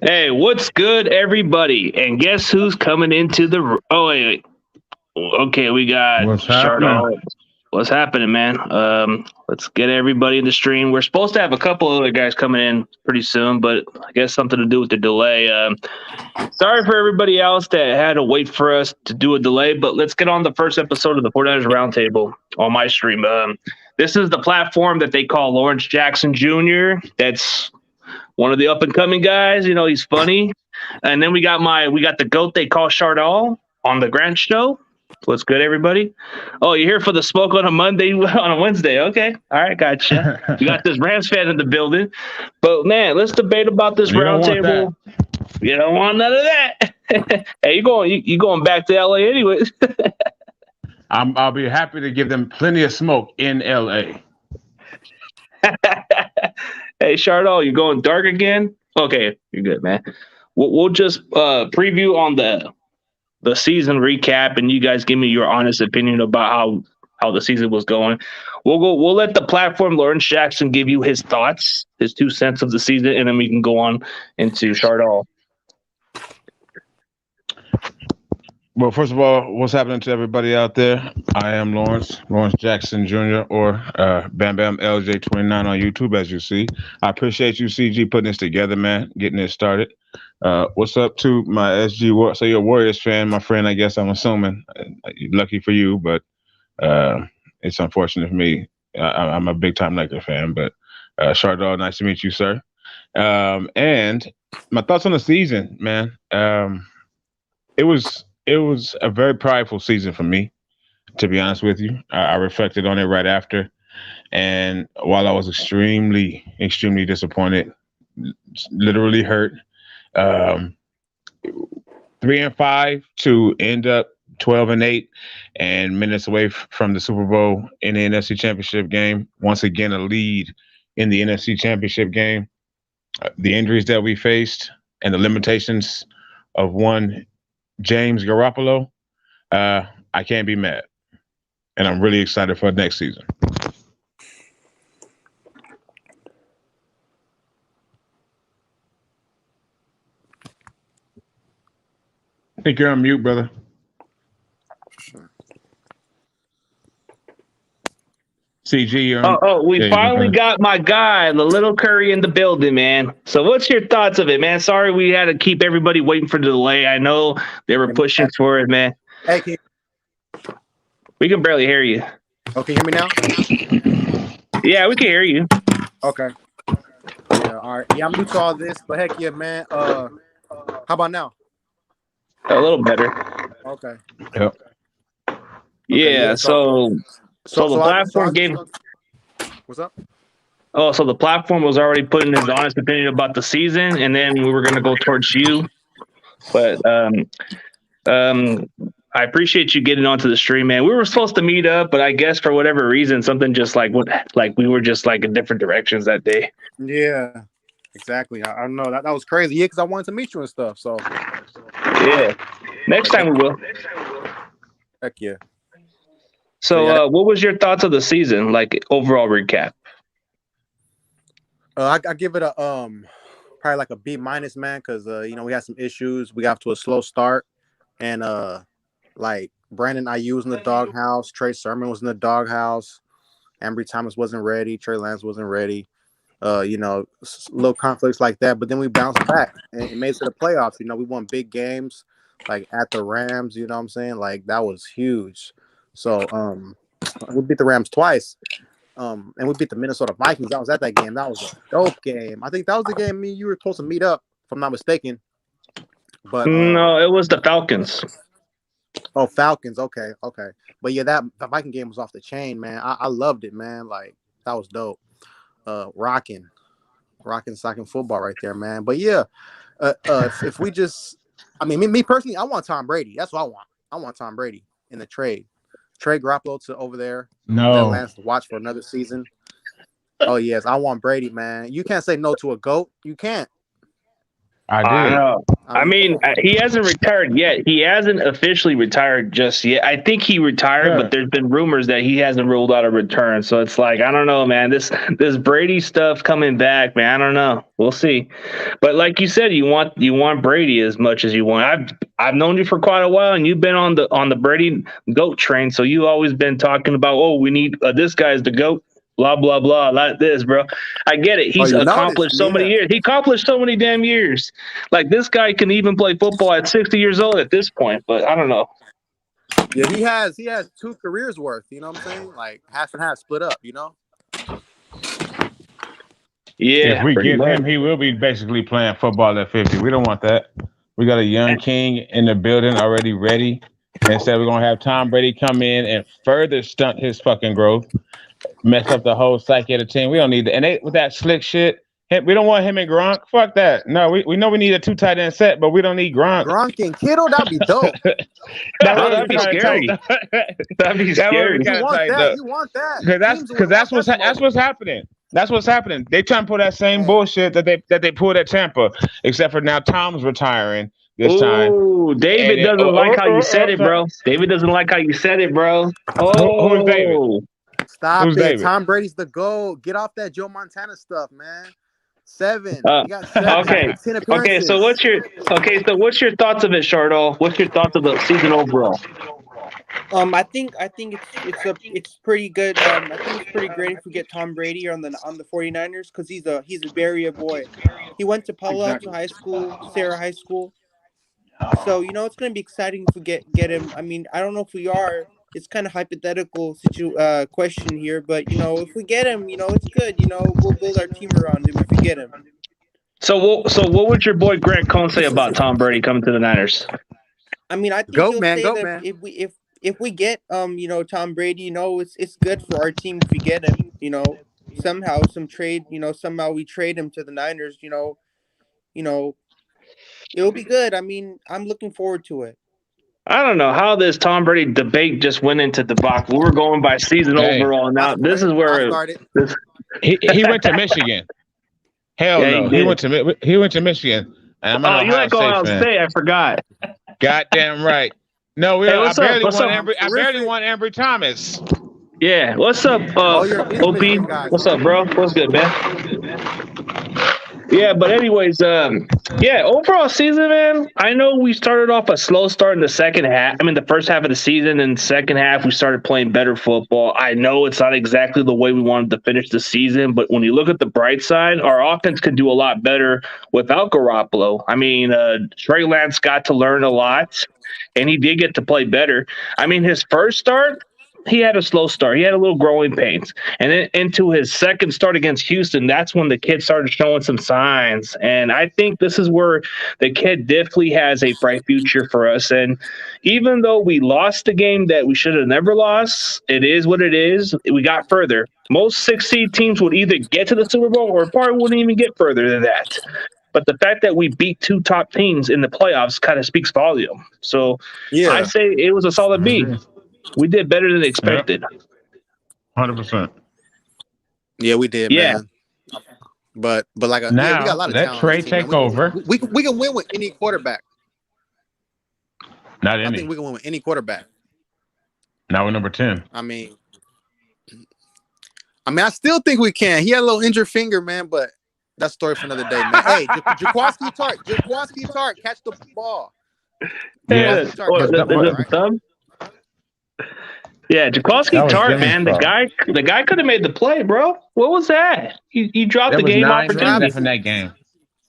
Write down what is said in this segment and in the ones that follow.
Hey, what's good, everybody? And guess who's coming into the? Oh wait. Okay, we got What's happening? What's happening, man? Let's get everybody in the stream. We're supposed to have a couple other guys coming in pretty soon, but I guess something to do with the delay. Sorry for everybody else that had to wait for us to do a delay, but let's get on the first episode of the 49ers Roundtable on my stream. This is the platform that they call Lawrence Jackson Jr. That's one of the up and coming guys. You know, he's funny. And then we got the GOAT they call Chardal on the Grant Show. What's good, everybody? Oh, you're here for the smoke on a Wednesday. Okay. All right, gotcha. We got this Rams fan in the building. But man, let's debate about this roundtable. You don't want none of that. Hey, you going back to LA anyways. I'll be happy to give them plenty of smoke in LA. Hey, Chardal, you going dark again? Okay, you're good, man. We'll just preview on the season recap, and you guys give me your honest opinion about how the season was going. We'll let the platform Lawrence Jackson give you his thoughts, his 2 cents of the season, and then we can go on into Chardal. Well, first of all, what's happening to everybody out there? I am Lawrence Jackson Jr. or Bam Bam LJ29 on YouTube, as you see. I appreciate you, CG, putting this together, man, getting it started. What's up to my SG? So you're a Warriors fan, my friend, I guess I'm assuming. Lucky for you, but it's unfortunate for me. I'm a big-time Lakers fan, but Chardal, nice to meet you, sir. And my thoughts on the season, man. It was a very prideful season for me, to be honest with you. I reflected on it right after. And while I was extremely, extremely disappointed, literally hurt, 3-5 to end up 12-8 and minutes away from the Super Bowl in the NFC Championship game. Once again, a lead in the NFC Championship game. The injuries that we faced and the limitations of one James Garoppolo, I can't be mad. And I'm really excited for next season. I think you're on mute, brother. CG, you're on. We finally got my guy, the little Curry, in the building, man. So what's your thoughts of it, man? Sorry we had to keep everybody waiting for the delay. I know they were pushing for it, man. Hey, we can barely hear you. Oh, can you hear me now? Yeah, we can hear you. Okay. Yeah, all right. Yeah, I'm new to all this, but heck yeah, man. How about now? A little better. Okay. Yep. Yeah, so the platform gave. What's up? Oh, so the platform was already putting his honest opinion about the season, and then we were going to go towards you. But I appreciate you getting onto the stream, man. We were supposed to meet up, but I guess for whatever reason, something just like we were just like in different directions that day. Yeah, exactly. I know that was crazy. Yeah, because I wanted to meet you and stuff. So yeah, next time we will. Heck yeah. So, what was your thoughts of the season, like overall recap? I give it a probably like a B-, man, because we had some issues. We got off to a slow start, and like Brandon Ayuk was in the doghouse, Trey Sermon was in the doghouse, Ambry Thomas wasn't ready, Trey Lance wasn't ready. Little conflicts like that, but then we bounced back and it made it to the playoffs. We won big games, like at the Rams. You know what I'm saying? Like that was huge. So we beat the Rams twice. And we beat the Minnesota Vikings. I was at that game. That was a dope game. I think that was the game me and you were supposed to meet up, if I'm not mistaken. But no, it was the Falcons. Oh, Falcons. Okay. But yeah, that Viking game was off the chain, man. I loved it, man. Like that was dope. Rocking, socking football right there, man. But yeah, If we just, I mean, me personally, I want Tom Brady. That's what I want. I want Tom Brady in the trade. Trade Garoppolo to over there. Let No, Lance watch for another season. Oh yes, I want Brady, man. You can't say no to a GOAT. You can't. I I don't did. know. I mean, he hasn't retired yet. He hasn't officially retired just yet. I think he retired, Yeah. but there's been rumors that he hasn't ruled out a return. So it's like, I don't know, man. This Brady stuff coming back, man. I don't know. We'll see. But like you said, you want Brady as much as you want. I've known you for quite a while, and you've been on the Brady GOAT train. So you always been talking about, oh, we need this guy's the GOAT. Blah blah blah, like this, bro. I get it. He's you noticed, accomplished so many yeah. years. He accomplished so many damn years. Like this guy can even play football at 60 years old at this point. But I don't know. Yeah, he has 2 careers worth. You know what I'm saying? Like half and half split up. You know. Yeah, If we pretty get much. him, he will be basically playing football at 50. We don't want that. We got a young king in the building already ready. Instead, we're gonna have Tom Brady come in and further stunt his fucking growth, mess up the whole psyche of the team. We don't need that. And they, with that slick shit, we don't want him and Gronk. Fuck that. No, we know we need a 2 tight end set, but we don't need Gronk. Gronk and Kittle, that'd be dope. That Oh, would that'd be be kind of tight. scary. That'd be That would scary. be kind You of want tight that? though. You want that? Because Teams would want that that's smoke. what's happening. That's what's happening. They trying to pull that same bullshit that they pulled at Tampa, except for now Tom's retiring this time. Ooh, David And it, doesn't like how you said it, bro. David doesn't like how you said it, bro. who's David? Oh, Stop Who's it. David? Tom Brady's the GOAT. Get off that Joe Montana stuff, man. 7. uh, He got 7. okay. 10 Okay, appearances. so what's your thoughts of it, Shardo? What's your thoughts of the season overall? I think it's pretty good. I think it's pretty great if we get Tom Brady on the 49ers because he's a Bay Area boy. He went to Palo Alto High School, Sarah High School. So it's gonna be exciting if we get him. I mean, I don't know if we are. It's kind of hypothetical question here, but if we get him, it's good. We'll build our team around him if we get him. So what would your boy Grant Cohn say about Tom Brady coming to the Niners? I mean, I think Goat he'll man, say goat that man. if we get Tom Brady, it's good for our team if we get him. Somehow somehow we trade him to the Niners. It'll be good. I mean, I'm looking forward to it. I don't know how this Tom Brady debate just went into debacle. We were going by season overall. Now this is where this. He went to Michigan. Hell Yeah, no, he went to Michigan. And I'm you like Ohio State? I forgot. Goddamn right. No, Hey, I barely want Ambry Thomas. Yeah, what's up, you're a OP? Michigan guy. What's up, bro? What's good, man? Yeah, but anyways, overall season, man. I know we started off a slow start in the second half. I mean, the first half of the season, and second half we started playing better football. I know it's not exactly the way we wanted to finish the season, but when you look at the bright side, our offense could do a lot better without Garoppolo. I mean, Trey Lance got to learn a lot, and he did get to play better. I mean, his first start, he had a slow start. He had a little growing pains. And then into his second start against Houston, that's when the kid started showing some signs. And I think this is where the kid definitely has a bright future for us. And even though we lost the game that we should have never lost, it is what it is. We got further. Most 6 seed teams would either get to the Super Bowl or probably wouldn't even get further than that. But the fact that we beat 2 top teams in the playoffs kind of speaks volume. So I say it was a solid B. We did better than expected. 100%. Yeah, we did, man. But like we got a lot of talent. Let Trey take over. We can win with any quarterback. Not any. I think we can win with any quarterback. Now we're number 10. I mean, I still think we can. He had a little injured finger, man, but that's a story for another day, man. Hey, Jaquaski Tart, catch the ball. Yeah, the thumb. Yeah, Jaquaski Tart, man. The guy could have made the play, bro. What was that? He dropped the game opportunity. Left in that game.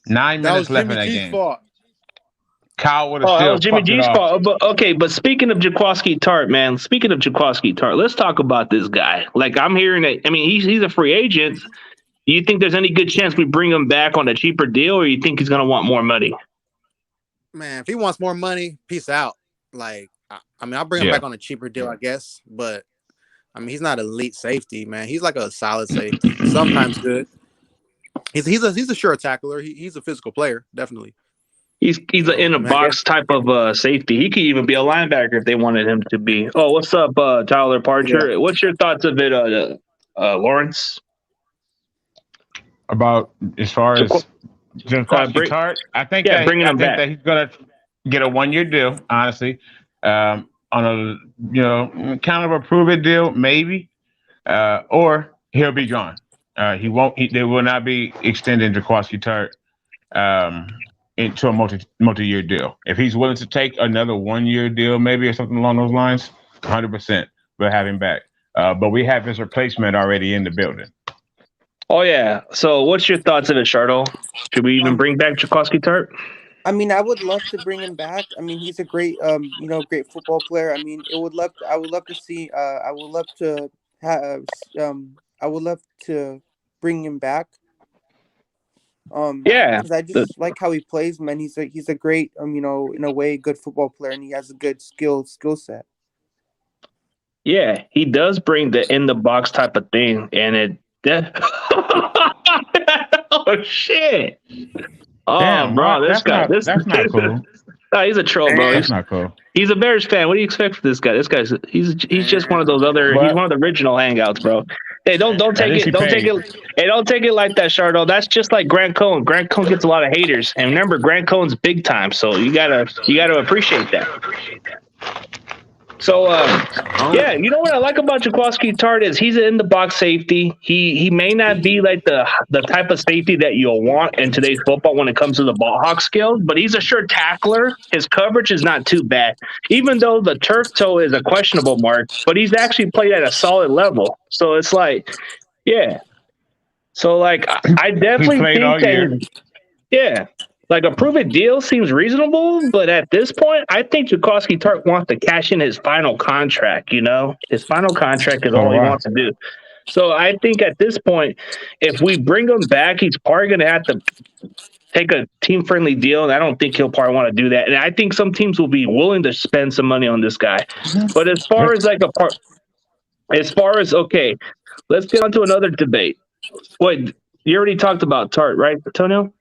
9 minutes left in that game. Fault. Kyle would have that still was Jimmy G's fault. But speaking of Jaquaski Tart, man. Speaking of Jaquaski Tart, let's talk about this guy. Like I'm hearing that. I mean, he's a free agent. Do you think there's any good chance we bring him back on a cheaper deal, or you think he's gonna want more money? Man, if he wants more money, peace out. Like. I mean, I'll bring him back on a cheaper deal, I guess. But, I mean, he's not elite safety, man. He's like a solid safety. Sometimes good. He's a sure tackler. He's a physical player, definitely. He's in a box type of safety. He could even be a linebacker if they wanted him to be. Oh, what's up, Tyler Parcher? Yeah. What's your thoughts of it, Lawrence? About as far as Jacoby Tart, I think that he's gonna get a 1-year deal. Honestly, on a kind of a prove it deal, maybe, or he'll be gone. He won't. They will not be extending Jacoby Tart into a multi-year deal. If he's willing to take another 1-year deal, maybe or something along those lines, 100%, we'll have him back. But we have his replacement already in the building. Oh yeah. So, what's your thoughts of it, Shardo? Should we even bring back Jacoby Tart? I mean, I would love to bring him back. I mean, he's a great, great football player. I mean, I would love to see. I would love to have. I would love to bring him back. Yeah, because I just like how he plays, man. He's a great, in a way, good football player, and he has a good skill set. Yeah, he does bring the in the box type of thing, and it. Oh shit! Oh, damn, bro, that's not cool. No, he's a troll, bro. That's not cool. He's a Bears fan. What do you expect from this guy? He's just one of those other. He's one of the original hangouts, bro. Hey, don't take it. Hey, don't take it like that, Shardo. That's just like Grant Cohn. Grant Cohn gets a lot of haters, and remember, Grant Cohn's big time, so you gotta appreciate that. So, yeah, you know what I like about Jacoby Tart is he's in the box safety. He may not be like the type of safety that you'll want in today's football when it comes to the ball hawk skills, but he's a sure tackler. His coverage is not too bad, even though the turf toe is a questionable mark, but he's actually played at a solid level. So it's like, yeah. So, like, I definitely think that, yeah. Like a prove-it deal seems reasonable, but at this point, I think Jacoby Tart wants to cash in his final contract, His final contract is all he wants to do. So I think at this point, if we bring him back, he's probably going to have to take a team-friendly deal, and I don't think he'll probably want to do that. And I think some teams will be willing to spend some money on this guy. But as far as okay, let's get on to another debate. Wait, you already talked about Tart, right, Antonio?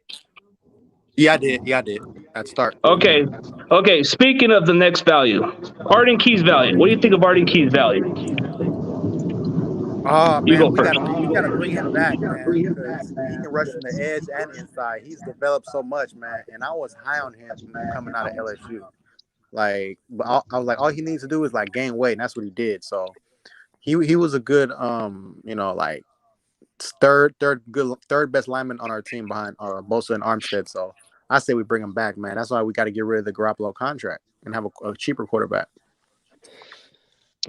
Yeah, I did. At start. Okay. Speaking of the next value, Arden Key's value. What do you think of Arden Key's value? Oh man, we gotta bring him back, man, because he can rush from the edge and inside. He's developed so much, man, and I was high on him coming out of LSU. Like, I was like, all he needs to do is like gain weight, and that's what he did. So he was a good, like third best lineman on our team behind Bosa and Armstead. So I say we bring him back, man. That's why we got to get rid of the Garoppolo contract and have a cheaper quarterback.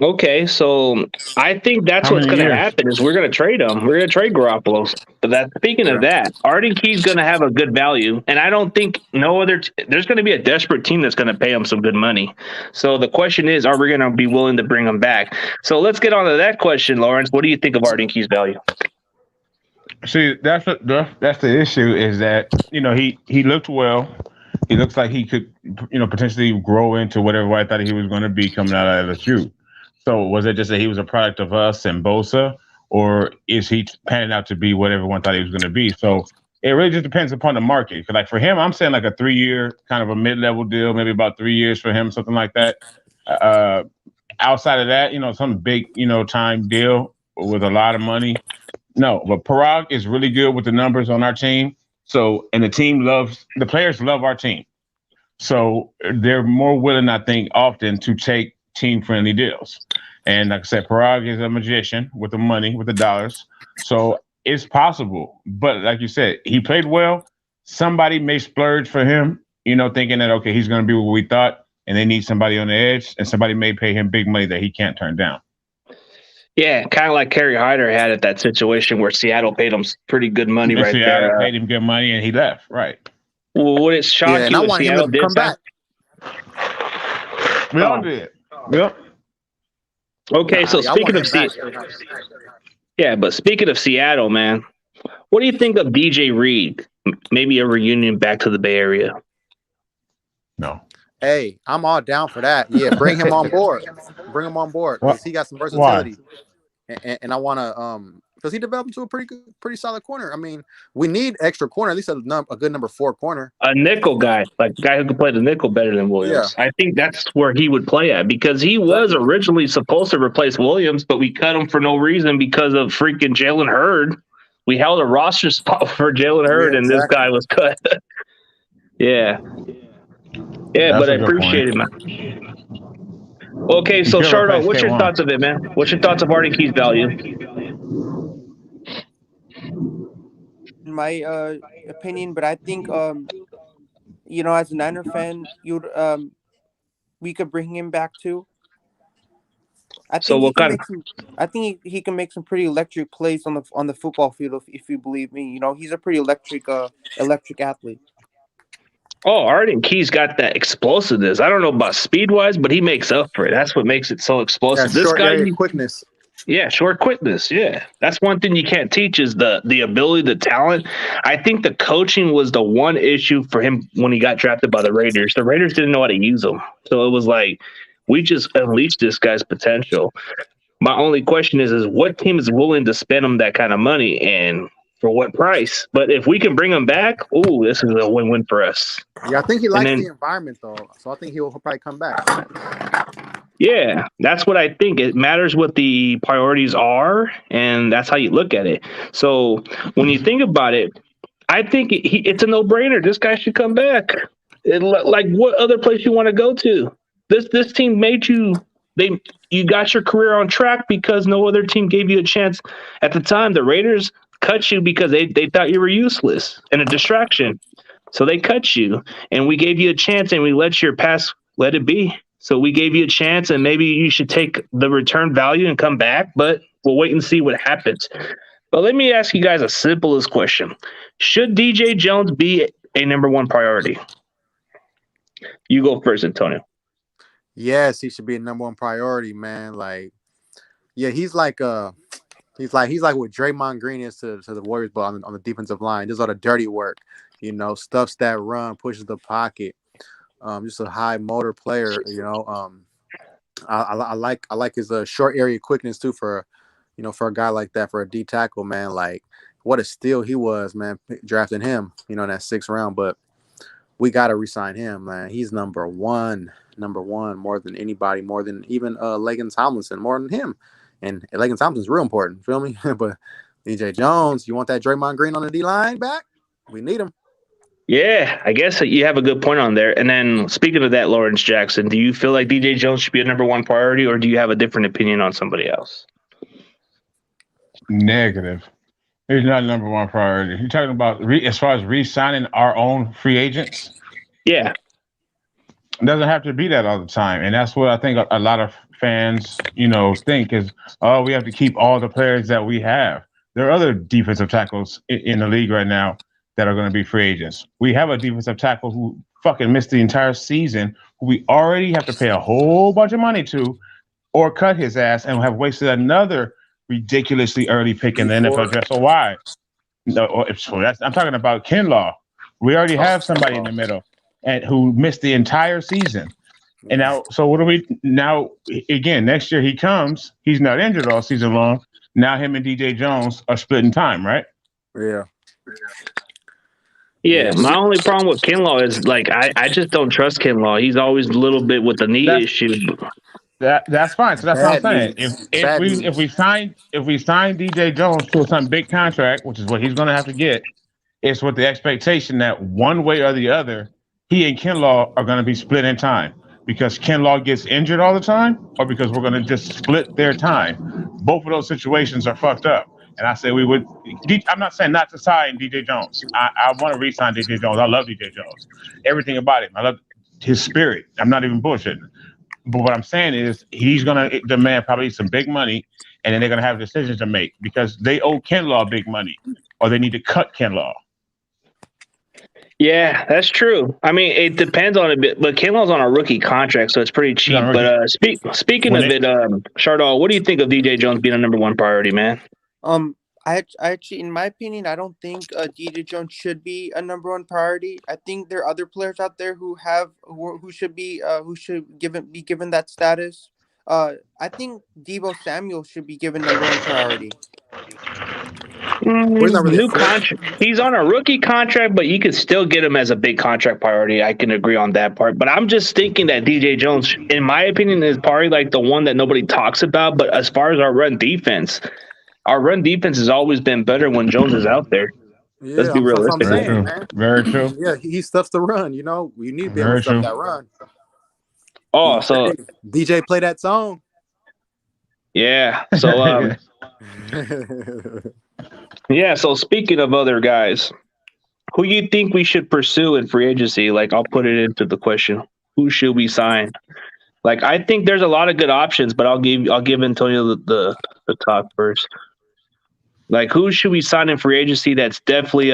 Okay, so I think that's what's going to happen is we're going to trade him. We're going to trade Garoppolo. But speaking of that, Arden Key's going to have a good value, and I don't think there's going to be a desperate team that's going to pay him some good money. So the question is, are we going to be willing to bring him back? So let's get on to that question, Lawrence. What do you think of Arden Key's value? See, that's the issue is that, he looked well. He looks like he could, potentially grow into whatever I thought he was going to be coming out of LSU. So was it just that he was a product of us and Bosa, or is he panning out to be what everyone thought he was going to be? So it really just depends upon the market. Like for him, I'm saying like a 3-year kind of a mid-level deal, maybe about 3 years for him, something like that. Outside of that, some big, time deal with a lot of money. No, but Parag is really good with the numbers on our team. So, and the players love our team. So they're more willing, I think, often to take team-friendly deals. And like I said, Parag is a magician with the money, with the dollars. So it's possible. But like you said, he played well. Somebody may splurge for him, thinking that, okay, he's going to be what we thought, and they need somebody on the edge, and somebody may pay him big money that he can't turn down. Yeah, kind of like Kerry Hyder had at that situation where Seattle paid him pretty good money right there. Seattle paid him good money, and he left, right. Well, would it shock you if Seattle did come back? We all did. Yep. Okay, so speaking of Seattle, man, what do you think of DJ Reid? Maybe a reunion back to the Bay Area. No. Hey, I'm all down for that. Yeah, bring him on board. Bring him on board because he got some versatility. And I want to because he developed into a pretty solid corner. I mean, we need extra corner, at least a good number 4 corner. A nickel guy, like a guy who could play the nickel better than Williams. Yeah. I think that's where he would play at because he was originally supposed to replace Williams, but we cut him for no reason because of freaking Jalen Hurd. We held a roster spot for Jalen Hurd, and this guy was cut. Yeah, but I appreciate it, man. Okay, so Shardo, what's your thoughts of it, man? What's your thoughts of Arden Key's value? In my opinion, but I think as a Niner fan, we could bring him back too. I think he can make some pretty electric plays on the football field if you believe me. He's a pretty electric athlete. Oh, Arden Key's got that explosiveness. I don't know about speed wise, but he makes up for it. That's what makes it so explosive. This guy, quickness. Yeah, short quickness. Yeah, that's one thing you can't teach is the ability, the talent. I think the coaching was the one issue for him when he got drafted by the Raiders. The Raiders didn't know how to use him, so it was like we just unleashed this guy's potential. My only question is what team is willing to spend him that kind of money and for what price? But if we can bring him back, this is a win-win for us. Yeah, I think he likes the environment though, so I think he'll probably come back. Yeah, that's what I think. It matters what the priorities are, and that's how you look at it. So when you think about it, I think it's a no-brainer. This guy should come back. Like, what other place you want to go to? This team made you. You got your career on track because no other team gave you a chance at the time. The Raiders cut you because they thought you were useless and a distraction, so they cut you. And we gave you a chance, and we let your past let it be. So we gave you a chance, and maybe you should take the return value and come back, but we'll wait and see what happens. But let me ask you guys a simplest question. Should DJ Jones be a number 1 priority? You go first, Antonio. Yes, he should be a number 1 priority, man. Like, yeah, he's like what Draymond Green is to the Warriors, but on the defensive line. Does all the dirty work, stuffs that run, pushes the pocket. Just a high motor player, I like his short area quickness too for a guy like that, for a D tackle, man. Like, what a steal he was, man, drafting him, in that 6th round. But we got to re-sign him, man. He's number one, more than anybody, more than even Lagan Tomlinson, more than him. And Lagan Tomlinson's real important, feel me? But DJ Jones, you want that Draymond Green on the D line back? We need him. Yeah, I guess you have a good point on there. And then speaking of that, Lawrence Jackson, do you feel like DJ Jones should be a number 1 priority, or do you have a different opinion on somebody else? Negative. He's not number 1 priority. You're talking about as far as re-signing our own free agents? Yeah. It doesn't have to be that all the time. And that's what I think a lot of fans, think is, we have to keep all the players that we have. There are other defensive tackles in the league right now that are going to be free agents. We have a defensive tackle who fucking missed the entire season, who we already have to pay a whole bunch of money to, or cut his ass and have wasted another ridiculously early pick in the NFL draft. So why? No, I'm talking about Kinlaw. We already have somebody in the middle who missed the entire season. And now, so what do we now? Again, next year he comes. He's not injured all season long. Now him and DJ Jones are splitting time, right? Yeah. Yeah, my only problem with Kinlaw is I just don't trust Kinlaw. He's always a little bit with the knee issue. That's fine. So that's what I'm saying. If we sign DJ Jones to some big contract, which is what he's going to have to get, it's with the expectation that one way or the other, he and Kinlaw are going to be split in time because Kinlaw gets injured all the time, or because we're going to just split their time. Both of those situations are fucked up. And I say I'm not saying not to sign DJ Jones. I want to re-sign DJ Jones. I love DJ Jones. Everything about him. I love his spirit. I'm not even bullshitting. But what I'm saying is he's going to demand probably some big money, and then they're going to have decisions to make because they owe Kinlaw big money, or they need to cut Kinlaw. Yeah, that's true. I mean, it depends on a bit, but Kinlaw's on a rookie contract, so it's pretty cheap. But speaking of it, Shardal, what do you think of DJ Jones being a number 1 priority, man? I actually, in my opinion, I don't think DJ Jones should be a number 1 priority. I think there are other players out there who should be given that status. I think Deebo Samuel should be given number 1 priority. Well, he's not really a New free agent. contract. He's on a rookie contract, but you could still get him as a big contract priority. I can agree on that part. But I'm just thinking that DJ Jones, in my opinion, is probably like the one that nobody talks about. But as far as our run defense has always been better when Jones is out there. Let's Yeah, be that's what I'm realistic. Very saying, true. man. Very true. Yeah, he stuffs the run. You know, we need to be able to Very stuff true. that run. Oh, so DJ play that song. yeah. So yeah. So speaking of other guys, who you think we should pursue in free agency? Like, I'll put it into the question: who should we sign? Like, I think there's a lot of good options, but I'll give Antonio the talk first. Like, who should we sign in free agency? That's definitely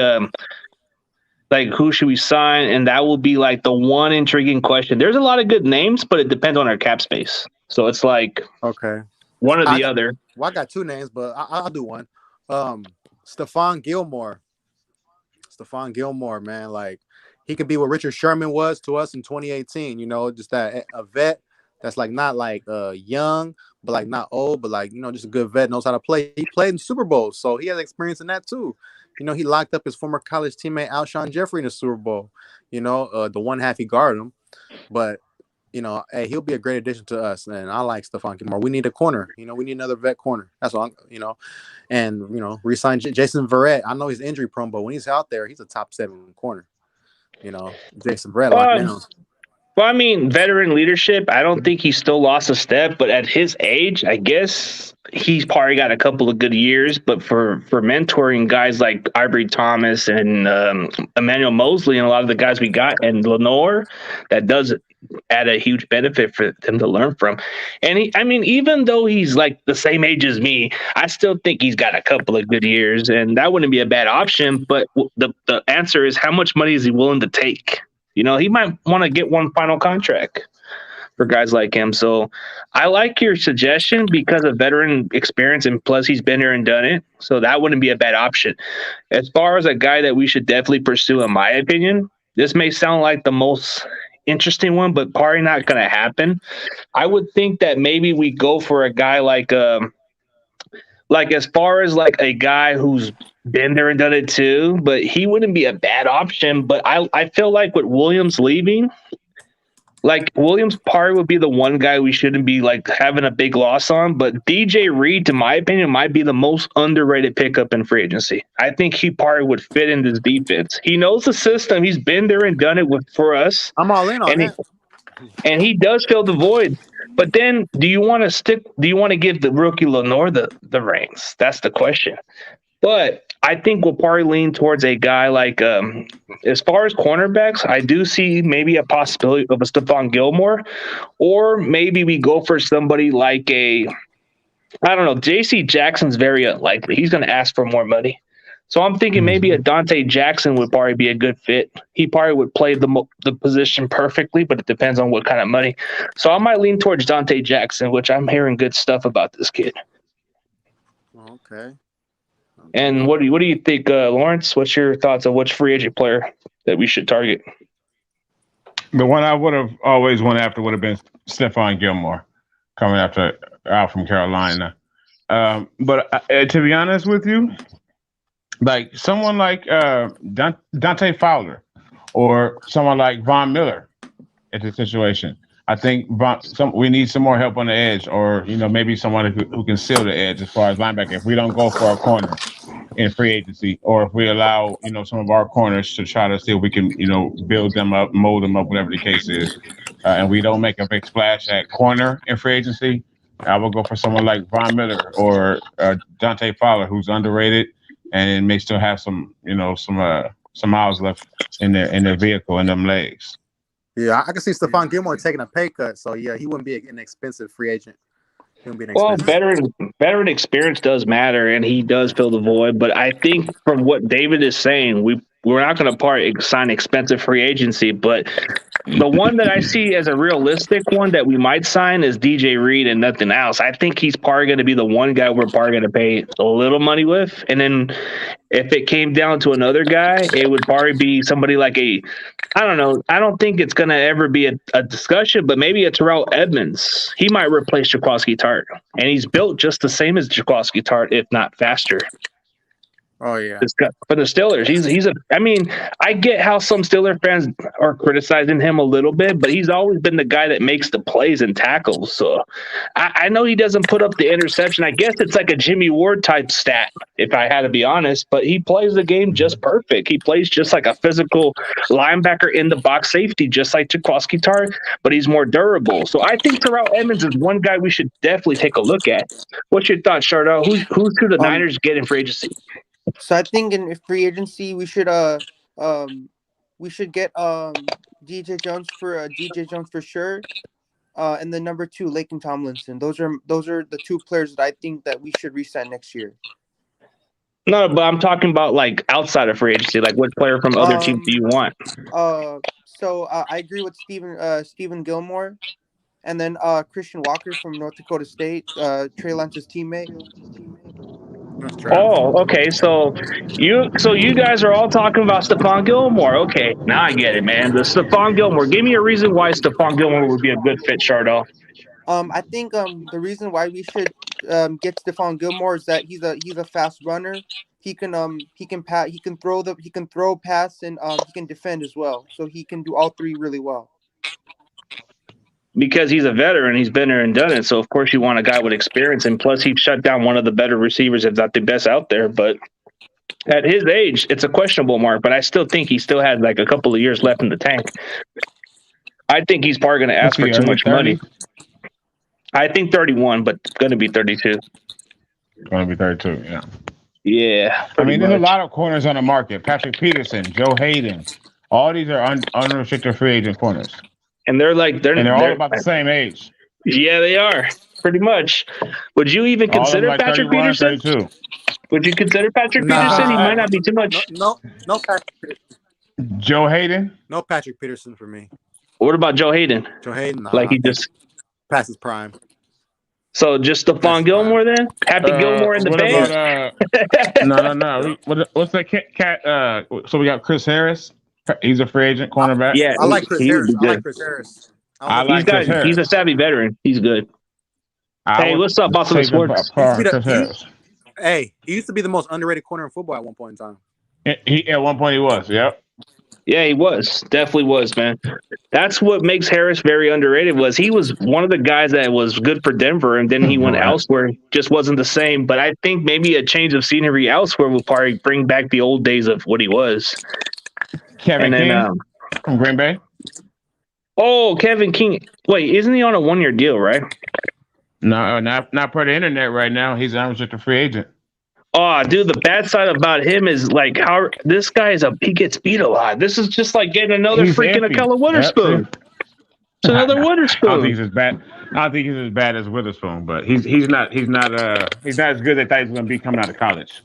like, who should we sign? And that will be like the one intriguing question. There's a lot of good names, but it depends on our cap space. So it's like Okay. one or the other. Well, I got two names, but I'll do one. Stephon Gilmore. Stephon Gilmore, man, like he could be what Richard Sherman was to us in 2018. You know, just that a vet that's like not like young, but like not old, but like, you know, just a good vet, knows how to play. He played in Super Bowl, so he has experience in that too. You know, he locked up his former college teammate Alshon Jeffrey in the Super Bowl. You know, the one half he guarded him, but you know, hey, he'll be a great addition to us. And I like Stefan Gilmore. We need a corner. You know, we need another vet corner. That's what you know. And, you know, re-sign Jason Verrett. I know he's injury prone, but when he's out there, he's a top 7 corner. You know, Jason Verrett locked down. Well, I mean, veteran leadership, I don't think he still lost a step, but at his age, I guess he's probably got a couple of good years. But for mentoring guys like Ivory Thomas and Emmanuel Mosley and a lot of the guys we got and Lenore, that does add a huge benefit for them to learn from. And I mean, even though he's like the same age as me, I still think he's got a couple of good years, and that wouldn't be a bad option. But the answer is, how much money is he willing to take? You know, he might want to get one final contract for guys like him. So I like your suggestion because of veteran experience, and plus he's been here and done it. So that wouldn't be a bad option. As far as a guy that we should definitely pursue, in my opinion, this may sound like the most interesting one, but probably not going to happen. I would think that maybe we go for a guy like as far as like a guy who's been there and done it too, but he wouldn't be a bad option. But I feel like with Williams leaving, like Williams probably would be the one guy we shouldn't be like having a big loss on. But DJ Reid, to my opinion, might be the most underrated pickup in free agency. I think he probably would fit in this defense. He knows the system. He's been there and done it for us. I'm all in on that. And he does fill the void. But then do you want to give the rookie Lenore the reins? That's the question. But I think we'll probably lean towards a guy like, as far as cornerbacks, I do see maybe a possibility of a Stefan Gilmore, or maybe we go for somebody like I don't know, J.C. Jackson's very unlikely. He's going to ask for more money. So I'm thinking maybe a Dante Jackson would probably be a good fit. He probably would play the position perfectly, but it depends on what kind of money. So I might lean towards Dante Jackson, which I'm hearing good stuff about this kid. Okay. And what do you think, Lawrence? What's your thoughts on which free agent player that we should target? The one I would have always went after would have been Stefan Gilmore, coming out from Carolina. But to be honest with you, like someone like Dante Fowler or someone like Von Miller in this situation. I think we need some more help on the edge, or maybe someone who can seal the edge as far as linebacker. If we don't go for a corner in free agency, or if we allow some of our corners to try to see if we can build them up, mold them up, whatever the case is, and we don't make a big splash at corner in free agency, I will go for someone like Von Miller or Dante Fowler, who's underrated and may still have some miles left in their vehicle and them legs. Yeah, I can see Stefan Gilmore taking a pay cut. So, yeah, he wouldn't be an expensive free agent. He wouldn't be an expensive. Veteran experience does matter, and he does fill the void. But I think from what David is saying, we're not going to sign expensive free agency. But the one that I see as a realistic one that we might sign is DJ Reid and nothing else. I think he's probably going to be the one guy we're probably going to pay a little money with. And then if it came down to another guy, it would probably be somebody like I don't know. I don't think it's going to ever be a discussion, but maybe a Terrell Edmonds. He might replace Jaquiski Tartt. And he's built just the same as Jaquiski Tartt, if not faster. Oh yeah. This guy, for the Steelers, he's a. I mean, I get how some Steeler fans are criticizing him a little bit, but he's always been the guy that makes the plays and tackles. So I know he doesn't put up the interception. I guess it's like a Jimmy Ward type stat, if I had to be honest. But he plays the game just perfect. He plays just like a physical linebacker in the box safety, just like Jaquiski Tartt, but he's more durable. So I think Terrell Edmonds is one guy we should definitely take a look at. What's your thoughts, Shardo? Who should the Niners get in free agency? So I think in free agency we should get DJ Jones for sure. And then number 2, Laken Tomlinson. Those are the 2 players that I think that we should resign next year. No, but I'm talking about like outside of free agency. Like, what player from other teams do you want? So I agree with Stefan Gilmore, and then Christian Walker from North Dakota State, Trey Lance's teammate. Oh, okay. So you guys are all talking about Stephon Gilmore. Okay, now I get it, man. The Stephon Gilmore. Give me a reason why Stephon Gilmore would be a good fit, Shardo. I think the reason why we should get Stephon Gilmore is that he's a fast runner. He can pass, he can throw, pass, and he can defend as well. So he can do all 3 really well. Because he's a veteran, he's been there and done it. So of course you want a guy with experience, and plus he shut down one of the better receivers, if not the best out there. But at his age, it's a questionable mark. But I still think he still had like a couple of years left in the tank. I think he's probably going to ask for too much money. I think 31, but going to be 32. Going to be 32, yeah. Yeah. I mean, there's a lot of corners on the market. Patrick Peterson, Joe Hayden. All these are unrestricted free agent corners. And they're all about the same age. Yeah, they are. Pretty much. Would you even consider like Patrick 31, Peterson? 32. Would you consider Patrick Peterson? He might not be too much. No Patrick Peterson. Joe Hayden? No Patrick Peterson for me. What about Joe Hayden? Joe Hayden, like he just past his prime. So just Stephon Gilmore then? Happy Gilmore in the Bay? No. What's that cat? So we got Chris Harris. He's a free agent cornerback. Yeah, I like Chris Harris. He's a savvy veteran. He's good. Hey, what's up, Boston Sports? Hey, he used to be the most underrated corner in football at one point in time. At one point he was, yep. Yeah, he was. Definitely was, man. That's what makes Harris very underrated. Was he was one of the guys that was good for Denver, and then he went elsewhere. Just wasn't the same. But I think maybe a change of scenery elsewhere will probably bring back the old days of what he was. Kevin King from Green Bay. Oh, Kevin King. Wait, isn't he on a 1-year deal, right? No, not per the internet right now. He's an unrestricted free agent. Oh, dude, the bad side about him is like how this guy he gets beat a lot. This is just like getting another freaking Akella Witherspoon. Yep. It's another Witherspoon. I don't think he's as bad. I don't think he's as bad as Witherspoon, but he's not as good as I thought he was going to be coming out of college.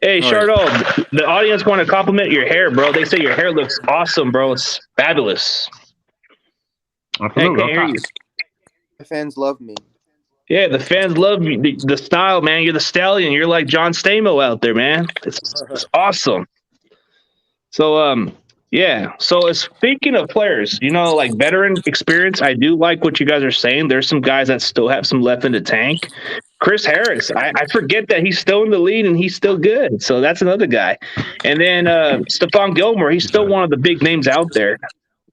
Hey, Shardo, the audience want to compliment your hair, bro. They say your hair looks awesome, bro. It's fabulous. Absolutely. The fans love me. Yeah, the fans love you. The style, man. You're the stallion. You're like John Stamos out there, man. It's awesome. So, yeah. So, speaking of players, like veteran experience, I do like what you guys are saying. There's some guys that still have some left in the tank. Chris Harris, I forget that he's still in the lead and he's still good. So that's another guy. And then Stephon Gilmore, he's still one of the big names out there.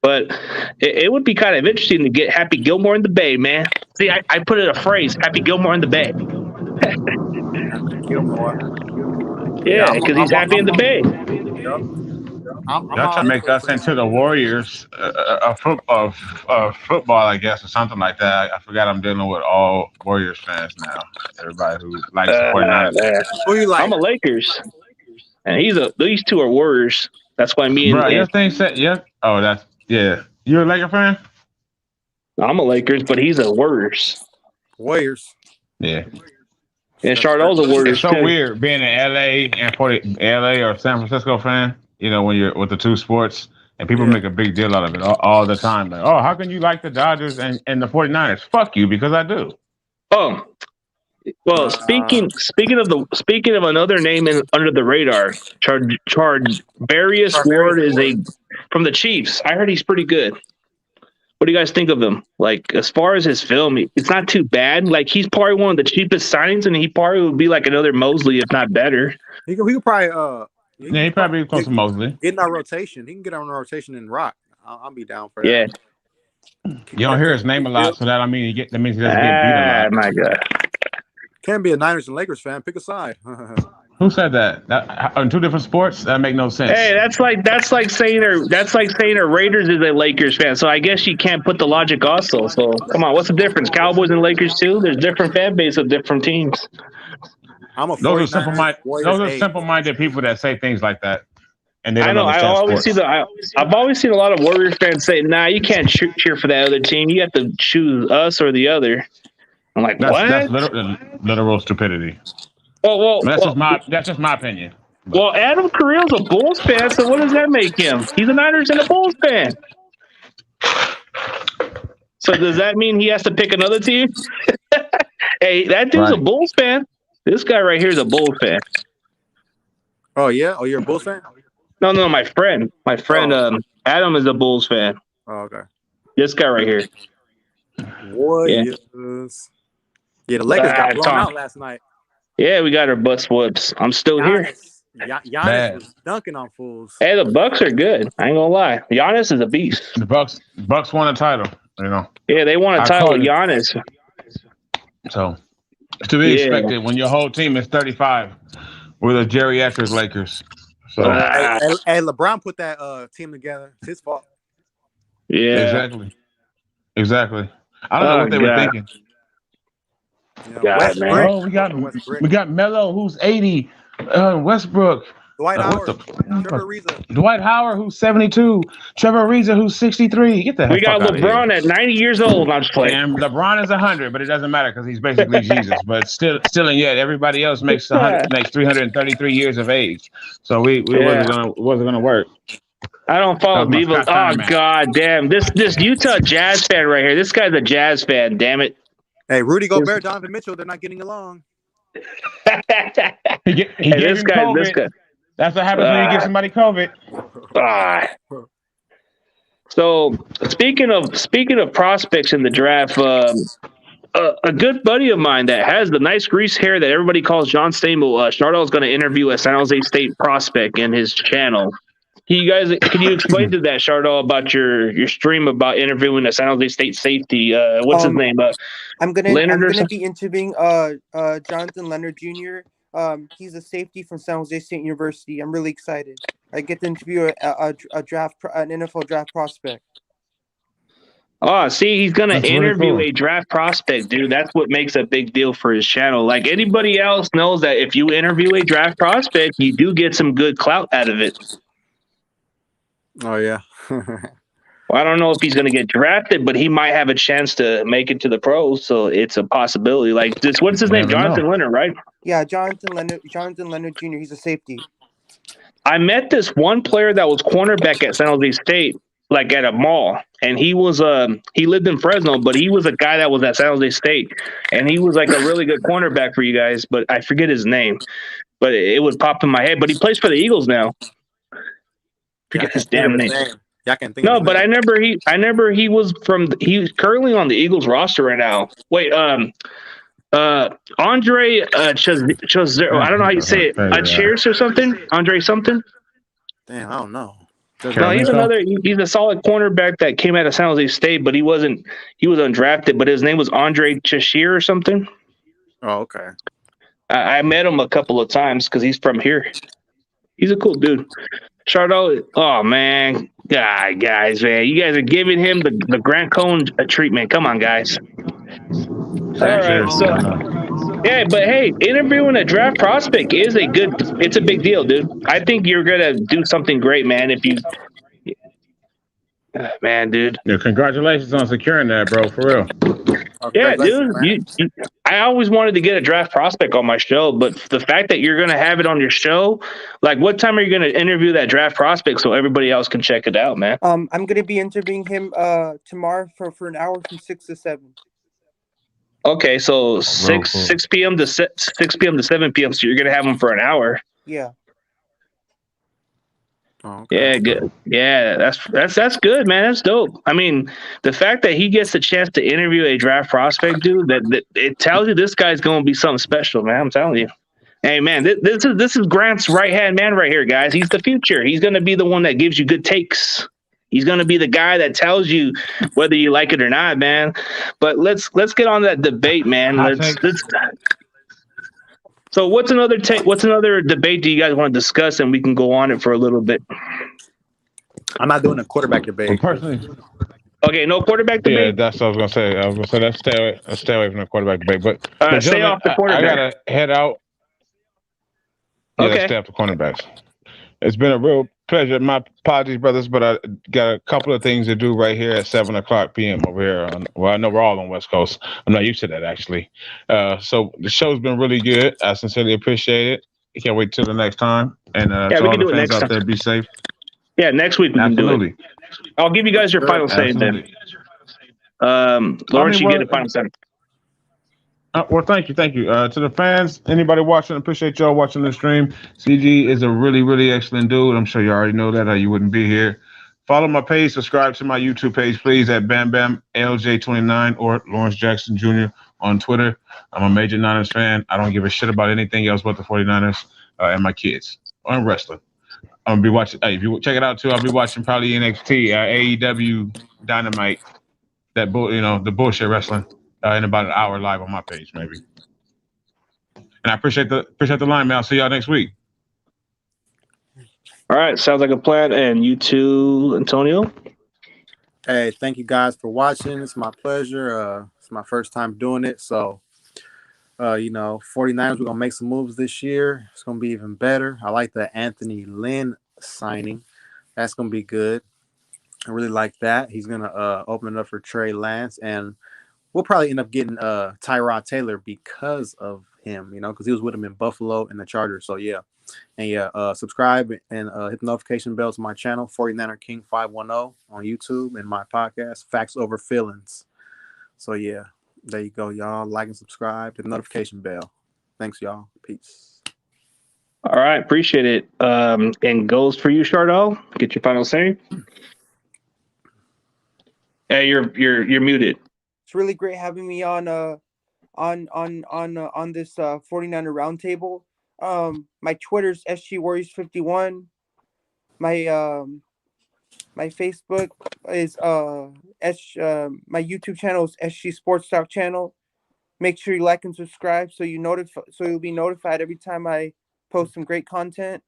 But it would be kind of interesting to get Happy Gilmore in the Bay, man. See, I put it a phrase, Happy Gilmore in the Bay. Yeah, because he's happy in the Bay. Y'all trying to make us into the Warriors of football, I guess, or something like that. I forgot I'm dealing with all Warriors fans now. Everybody who likes the 49ers. Who you like? I'm a Lakers. And these two are Warriors. That's why me and... Bro, your thing said, yeah. Oh, yeah. You're a Laker fan? I'm a Lakers, but he's a Warriors. Yeah. And Charlo's a Warriors. It's so weird being an LA or San Francisco fan, when you're with the two sports, and people make a big deal out of it all the time. Like, oh, how can you like the Dodgers and the 49ers? Fuck you, because I do. Oh. Well, speaking of another name under the radar, Charvarius Ward is from the Chiefs. I heard he's pretty good. What do you guys think of him? Like, as far as his film, it's not too bad. Like, he's probably one of the cheapest signings, and he probably would be like another Mosley, if not better. He could probably He probably close to Mosley. Get in our rotation. He can get on the rotation and rock. I'll be down for that. Yeah. You don't hear his name a lot, so that means he doesn't get beat a lot. My God. Can't be a Niners and Lakers fan. Pick a side. Who said that? On two different sports? That make no sense. Hey, that's like saying a Raiders is a Lakers fan. So I guess you can't put the logic also. So come on, what's the difference? Cowboys and Lakers too? There's different fan base of different teams. Those are simple-minded people that say things like that. And they don't I always sports. I've always seen a lot of Warriors fans say, "Nah, you can't cheer for that other team. You have to choose us or the other." I'm like, what? That's literal stupidity. That's just my opinion. Well, Adam Carrillo's a Bulls fan, so what does that make him? He's a Niners and a Bulls fan. So does that mean he has to pick another team? Hey, that dude's a Bulls fan. This guy right here is a Bulls fan. Oh yeah? Oh, you're a Bulls fan? No, my friend. Adam is a Bulls fan. Oh, okay. This guy right here. Warriors. Yeah, the Lakers got blown out last night. Yeah, we got our butts whoops. I'm still here. Giannis was dunking on fools. Hey, the Bucks are good. I ain't gonna lie. Giannis is a beast. The Bucks won a title, you know. Yeah, they won a title with Giannis. So it's to be expected when your whole team is 35 with a geriatric Lakers. So hey, LeBron put that team together. It's his fault. Yeah. Exactly. I don't know what they were thinking. We got Melo, who's 80. Westbrook. Dwight Howard. Trevor Ariza. Dwight Howard, who's 72. Trevor Ariza, who's 63. Get the heck out of here. We got LeBron at 90 years old. I'm just playing. And LeBron is 100, but it doesn't matter because he's basically Jesus. But still, and yet everybody else makes 333 years of age. So we wasn't gonna work. I don't follow Diva. Oh God damn! This Utah Jazz fan right here. This guy's a Jazz fan. Damn it. Hey, Rudy Gobert, Donovan Mitchell, they're not getting along. This guy. That's what happens when you give somebody COVID. So speaking of prospects in the draft, a good buddy of mine that has the nice grease hair that everybody calls John Stamos, Shardell is going to interview a San Jose State prospect in his channel. Can you explain to that, Shardell, about your stream about interviewing a San Jose State safety? What's his name? I'm gonna be interviewing Jonathan Leonard Jr. He's a safety from San Jose State University. I'm really excited. I get to interview an NFL draft prospect. Oh, see, he's gonna interview a draft prospect, dude. That's what makes a big deal for his channel. Like anybody else knows that if you interview a draft prospect, you do get some good clout out of it. Oh yeah. Well, I don't know if he's going to get drafted, but he might have a chance to make it to the pros. So it's a possibility. Like this, what's his name? Jonathan Leonard, right? Yeah, Jonathan Leonard Jr. He's a safety. I met this one player that was cornerback at San Jose State, like at a mall, and he lived in Fresno, but he was a guy that was at San Jose State, and he was like a really good cornerback for you guys, but I forget his name, but it would pop in my head. But he plays for the Eagles now. Forget his damn name. I can think. No, but I remember he was from. He's currently on the Eagles roster right now. Wait, Andre Chazero. I don't know how you say it. Cheers or something. Andre something. Damn, I don't know. No, he's a solid cornerback that came out of San Jose State, but he was undrafted. But his name was Andre Chashir or something. Oh, okay. I met him a couple of times because he's from here. He's a cool dude. Chardell, oh man, guys, man, you guys are giving him the Grant Cohn treatment. Come on, guys. All right, so yeah, but hey, interviewing a draft prospect it's a big deal, dude. I think you're gonna do something great, man. If you, man, dude. Yeah, congratulations on securing that, bro. For real. Yeah, dude. I always wanted to get a draft prospect on my show, but the fact that you're going to have it on your show, like what time are you going to interview that draft prospect so everybody else can check it out, man? I'm going to be interviewing him tomorrow for an hour from 6 to 7. Okay, so 6 p.m. to 7 p.m. So you're going to have him for an hour. Yeah. Oh, okay. Yeah, good. Yeah, that's good, man. That's dope. I mean, the fact that he gets the chance to interview a draft prospect, dude, that it tells you this guy's going to be something special, man. I'm telling you. Hey, man, this is Grant's right hand man right here, guys. He's the future. He's going to be the one that gives you good takes. He's going to be the guy that tells you whether you like it or not, man. But let's get on that debate, man. Let's. So what's another debate do you guys want to discuss, and we can go on it for a little bit? I'm not doing a quarterback debate. Well, personally, okay, no quarterback debate. Yeah, that's what I was gonna say. I was gonna say let's stay away from the quarterback debate. But Stay off the quarterback. I gotta head out. Yeah, let's stay off the cornerbacks. It's been a real pleasure. My apologies, brothers, but I got a couple of things to do right here at 7:00 p.m. over here. Well, I know we're all on West Coast. I'm not used to that, actually. So the show's been really good. I sincerely appreciate it. I can't wait till the next time. And we to all can the do it fans next out time. there, be safe. Yeah, next week we can do it. I'll give you guys your final say then. Lawrence, you get a final say. Well, thank you. To the fans, anybody watching, appreciate y'all watching the stream. CG is a really, really excellent dude. I'm sure you already know that, or you wouldn't be here. Follow my page, subscribe to my YouTube page, please, at BamBamLJ29 or Lawrence Jackson Jr. on Twitter. I'm a major Niners fan. I don't give a shit about anything else but the 49ers and my kids and wrestling. I'm gonna be watching. Hey, if you check it out too, I'll be watching probably NXT, AEW, Dynamite, the bullshit wrestling. In about an hour live on my page, maybe. And I appreciate the line, man. I'll see y'all next week. All right, sounds like a plan. And you too, Antonio. Hey, thank you guys for watching. It's my pleasure. It's my first time doing it. So, 49ers, we're gonna make some moves this year. It's gonna be even better. I like the Anthony Lynn signing. That's gonna be good. I really like that. He's gonna open it up for Trey Lance, and we'll probably end up getting Tyrod Taylor because of him, because he was with him in Buffalo and the Chargers. So, yeah. And, subscribe and hit the notification bell to my channel, 49er King 510 on YouTube, and my podcast, Facts Over Feelings. So, yeah, there you go, y'all. Like and subscribe, hit the notification bell. Thanks, y'all. Peace. All right, appreciate it. And goes for you, Chardell. Get your final say. Hey, you're muted. It's really great having me on this 49er roundtable. My Twitter's SG Warriors 51. My Facebook is my YouTube channel is SG Sports Talk channel. Make sure you like and subscribe so you'll be notified every time I post some great content.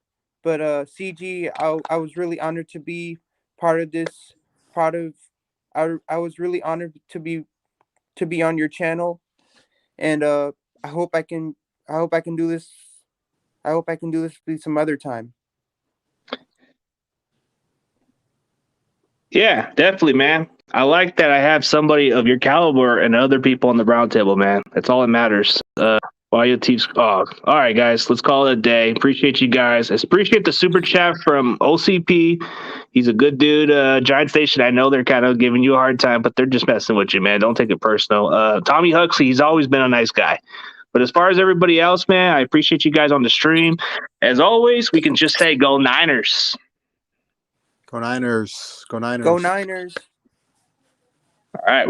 But CG, I was really honored to be part of this. I was really honored to be on your channel, and I hope I can do this. I hope I can do this some other time. Yeah, definitely, man. I like that I have somebody of your caliber and other people on the roundtable, man. That's all that matters. All right, guys, let's call it a day. Appreciate you guys. I appreciate the super chat from OCP. He's a good dude. Giant Station, I know they're kind of giving you a hard time, but they're just messing with you, man. Don't take it personal. Tommy Huxley, he's always been a nice guy. But as far as everybody else, man, I appreciate you guys on the stream. As always, we can just say go Niners. Go Niners. Go Niners. Go Niners. All right.